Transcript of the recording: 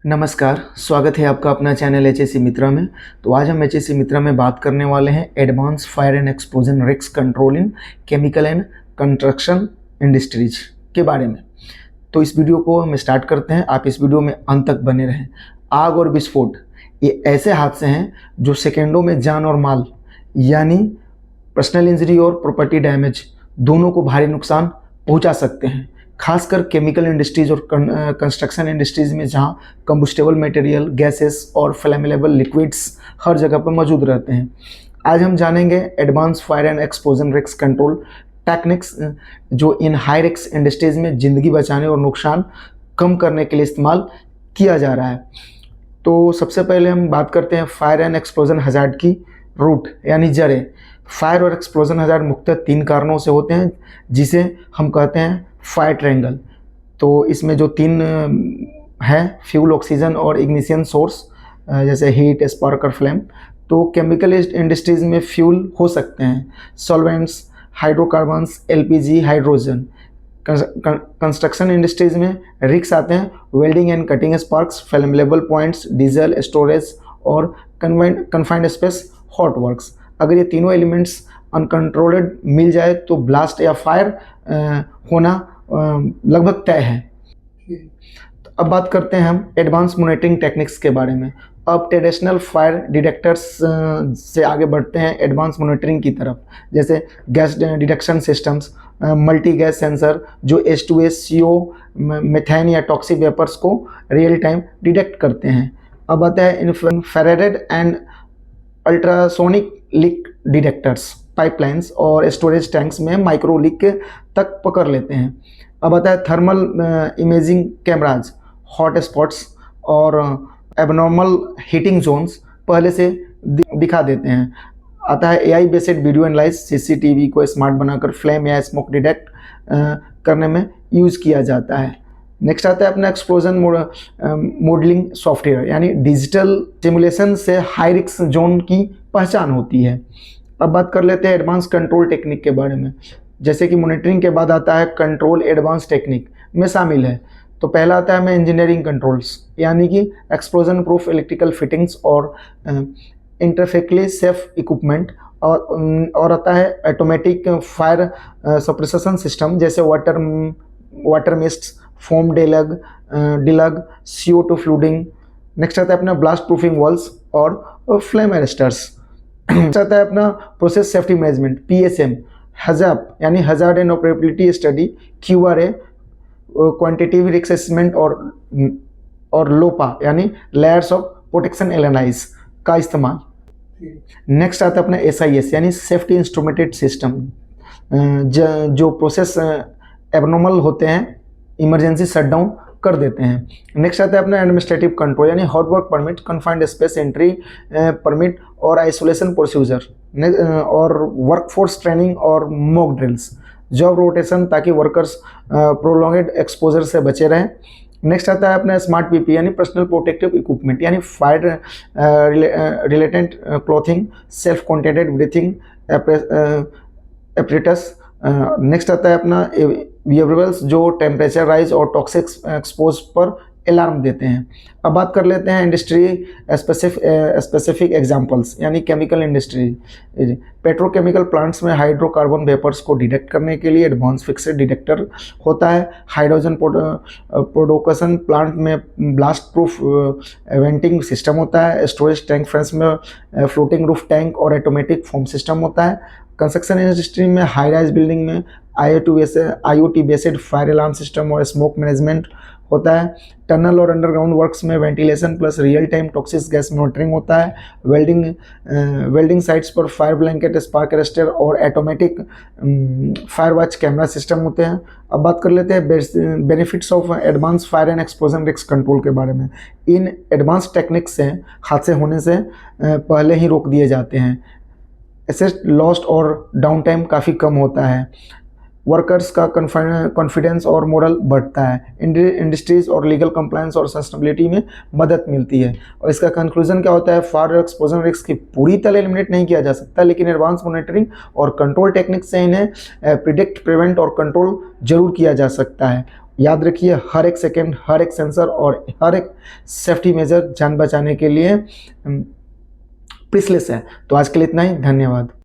नमस्कार, स्वागत है आपका अपना चैनल एचएससी मित्रा में। तो आज हम एचएससी मित्रा में बात करने वाले हैं advance fire and explosion risk control in chemical and construction industries के बारे में। तो इस वीडियो को हम स्टार्ट करते हैं। आप इस वीडियो में अंत तक बने रहें। आग और विस्फोट ये ऐसे हादसे हैं जो सेकेंडों में जान और माल यानी पर्सनल इंजरी और प्रॉपर्टी डैमेज दोनों को भारी नुकसान पहुंचा सकते हैं, खासकर केमिकल इंडस्ट्रीज और कंस्ट्रक्शन इंडस्ट्रीज में, जहां कंबस्टेबल मटेरियल, गैसेस और फ्लेमेबल लिक्विड्स हर जगह पर मौजूद रहते हैं। आज हम जानेंगे advance fire and explosion risk control techniques जो इन हाई रिस्क इंडस्ट्रीज में ज़िंदगी बचाने और नुकसान कम करने के लिए इस्तेमाल किया जा रहा है। तो सबसे पहले हम बात करते हैं फायर एंड एक्सप्लोजन हजार्ड की रूट यानी जड़ें। फायर और एक्सप्लोजन हजार्ड मुख्यतः 3 कारणों से होते हैं, जिसे हम कहते हैं फायर ट्रायंगल। तो इसमें जो 3 है, फ्यूल, ऑक्सीजन और इग्निशन सोर्स, जैसे हीट, स्पार्क और फ्लेम। तो केमिकल इंडस्ट्रीज में फ्यूल हो सकते हैं solvents, hydrocarbons, LPG, hydrogen. Construction industries में रिस्क आते हैं welding and cutting sparks, flammable points, diesel storage और कन्फाइंड स्पेस, हॉट वर्क्स। अगर ये तीनों एलिमेंट्स अनकंट्रोल्ड मिल जाए तो ब्लास्ट या फायर होना लगभग तय है। तो अब बात करते हैं हम एडवांस मॉनिटरिंग टेक्निक्स के बारे में। अब ट्रेडिशनल फायर डिटेक्टर्स से आगे बढ़ते हैं एडवांस मॉनिटरिंग की तरफ, जैसे gas detection systems, multi gas sensor जो H2S, CO, मेथेन या टॉक्सिक वेपर्स को रियल टाइम डिटेक्ट करते हैं। अब आता है infrared and ultrasonic leak detectors, pipelines और स्टोरेज टैंक्स में माइक्रो लीक तक पकड़ लेते हैं। अब आता है thermal imaging cameras, hot spots और एबनॉर्मल हीटिंग जोन्स पहले से दिखा देते हैं। आता है AI based video analyse, CCTV को स्मार्ट बनाकर फ्लेम या स्मोक डिटेक्ट करने में यूज़ किया जाता है। नेक्स्ट आता है अपना एक्सप्लोजन मॉडलिंग सॉफ्टवेयर यानी डिजिटल सिमुलेशन से हाई रिस्क जोन की पहचान होती है। अब बात कर लेते हैं एडवांस कंट्रोल टेक्निक के बारे में। जैसे कि मॉनिटरिंग के बाद आता है कंट्रोल एडवांस टेक्निक में शामिल है। तो पहला आता है इंजीनियरिंग कंट्रोल्स यानी कि एक्सप्लोजन प्रूफ इलेक्ट्रिकल फिटिंग्स और इंटरफेक्टली सेफ इक्विपमेंट, और आता है ऑटोमेटिक फायर सप्रेशन सिस्टम जैसे water mist, foam deluge, CO2 flooding. Next आता है अपना ब्लास्ट प्रूफिंग वॉल्स और फ्लेम अरेस्टर्स। नेक्स्ट आता है अपना process safety management PSM, HAZOP यानी hazard and operability study, QRA quantitative risk assessment और लोपा यानी लेयर्स ऑफ प्रोटेक्शन एनालाइज का इस्तेमाल। नेक्स्ट आता है अपना SIS यानी सेफ्टी इंस्ट्रूमेंटेड सिस्टम, जो प्रोसेस एबनॉर्मल होते हैं इमरजेंसी शटडाउन कर देते हैं। नेक्स्ट आता है अपना एडमिनिस्ट्रेटिव कंट्रोल यानी hot work permit, confined space entry permit और आइसोलेशन प्रोसीजर, और वर्कफोर्स ट्रेनिंग और मॉक ड्रिल्स, जॉब रोटेशन ताकि वर्कर्स प्रोलॉन्ग्ड एक्सपोजर से बचे रहें। नेक्स्ट आता है अपना स्मार्ट PP यानी पर्सनल प्रोटेक्टिव इक्विपमेंट यानी fire related clothing, self contented breathing apparatus. Next आता है अपना वेरिएबल्स जो टेम्परेचर राइज और टॉक्सिक एक्सपोज पर अलार्म देते हैं। अब बात कर लेते हैं इंडस्ट्री स्पेसिफिक एग्जांपल्स यानी केमिकल इंडस्ट्री। पेट्रोकेमिकल प्लांट्स में हाइड्रोकार्बन वेपर्स को डिटेक्ट करने के लिए एडवांस फिक्स्ड डिटेक्टर होता है। हाइड्रोजन प्रोडक्शन प्लांट में ब्लास्ट प्रूफ वेंटिंग सिस्टम होता है। स्टोरेज टैंक फ्रेंस में फ्लोटिंग रूफ टैंक और ऑटोमेटिक फोम सिस्टम होता है। कंस्ट्रक्शन इंडस्ट्री में हाई राइज बिल्डिंग में IoT based fire alarm system और स्मोक मैनेजमेंट होता है। टनल और अंडरग्राउंड वर्क्स में ventilation plus real time toxic gas monitoring होता है। वेल्डिंग साइट्स पर फायर ब्लैंकेट, स्पार्क अरेस्टर और automatic fire watch camera system होते हैं। अब बात कर लेते हैं benefits of advance fire and explosion risk control के बारे में। इन एडवांस टेक्निक्स से हादसे होने से पहले ही रोक दिए जाते हैं। एसेट लॉस्ट और डाउन टाइम काफ़ी कम होता है। वर्कर्स का कॉन्फिडेंस और मोरल बढ़ता है, इंडस्ट्रीज और लीगल कंप्लायंस और सस्टेनेबिलिटी में मदद मिलती है। और इसका कंक्लूजन क्या होता है, फायर एक्सपोजर रिस्क की पूरी तरह एलिमिनेट नहीं किया जा सकता, लेकिन एडवांस मॉनिटरिंग और कंट्रोल टेक्निक से इन्हें प्रिडिक्ट, प्रिवेंट और कंट्रोल जरूर किया जा सकता है। याद रखिए, हर एक सेकेंड, हर एक सेंसर और हर एक सेफ्टी मेजर जान बचाने के लिए प्रिसलेस है। तो आज के लिए इतना ही, धन्यवाद।